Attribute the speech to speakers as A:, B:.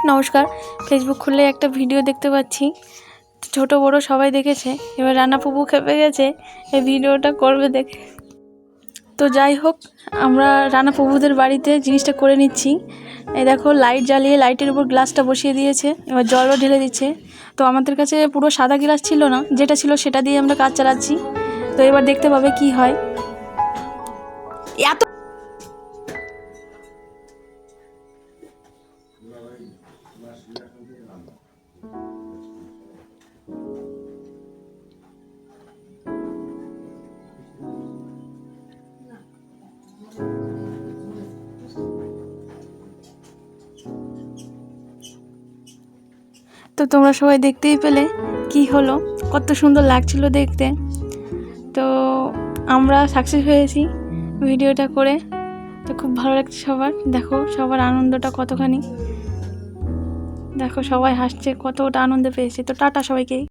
A: নমস্কার। ফেসবুক খুললে একটা ভিডিও দেখতে পাচ্ছি, ছোট বড় সবাই দেখেছে। এবার রানা প্রভু খেপে গেছে এই ভিডিওটা করবে দেখে। তো যাই হোক, আমরা রানা প্রভুদের বাড়িতে জিনিসটা করে নিচ্ছি। এই দেখো, লাইট জ্বালিয়ে লাইটের উপর গ্লাসটা বসিয়ে দিয়েছে, এবার জলও ঢেলে দিচ্ছে। তো আমাদের কাছে পুরো সাদা গ্লাস ছিল না, যেটা ছিল সেটা দিয়ে আমরা কাজ চালাচ্ছি। তো এবার দেখতে পাবে কি হয়। এত তো তোমরা সবাই দেখতেই পেলে কি হলো, কত সুন্দর লাগছিল দেখতে। তো আমরা সাকসেস হয়েছি ভিডিওটা করে। তো খুব ভালো লাগছে সবার। দেখো সবার আনন্দটা কতখানি, দেখো সবাই হাসছে, কতটা আনন্দ পেয়েছে। তো টাটা সবাইকে।